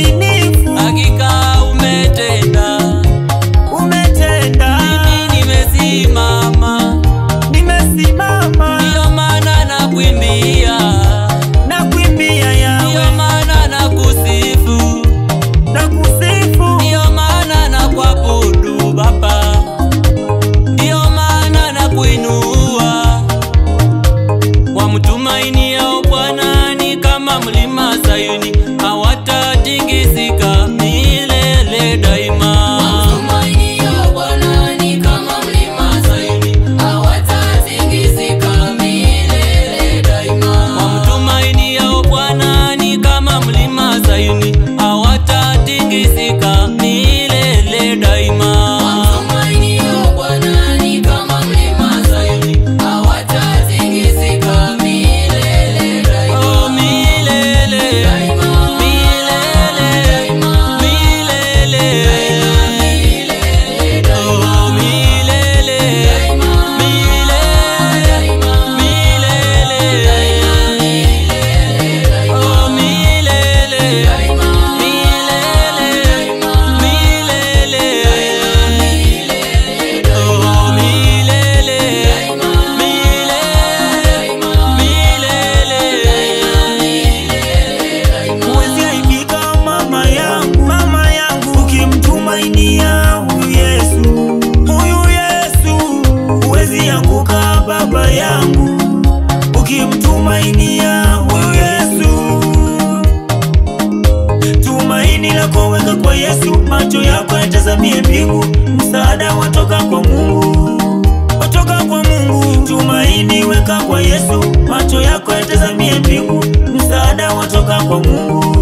mwaminifu. Hakika umetenda, umetenda. mimi nimesimama, nimesimama. Ndio maana nakuimbia, nakuimbia Yahweh. ndio maana nakusifu, nakusifu. ndio maana nakuabudu Baba, ndio maana nakuinua. Wamtumainiao Bwana ni kama mlima Sayuni, hawatatingizika milele daima. Wamtumainiao Bwana ni kama mlima Sayuni, hawatatingizika milele daima. Wamtumainiao Bwana ni kama mlima Sayuni, hawatatingizika milele daima. Wamtumainiao Bwana ni kama mlima Sayuni, hawatatingizika milele daima. Oh, milele, Daima, milele, daima, milele, milele, daima, oh, milele, daima, milele, daima, milele, daima, oh, milele, daima, milele, milele, oh, milele, Huwezi aibika mama yangu, mama yangu, ukimtumainia huyu Yesu, huyu Yesu. Huwezi anguka baba yangu, ukimtumainia huyu Yesu. Tumaini lako weka kwa Yesu, macho yako yatazamie mbingu. Msaada watoka kwa Mungu, watoka kwa Mungu. Tumaini weka kwa Yesu, macho yako yatazamie mbingu. Msaada watoka kwa Mungu.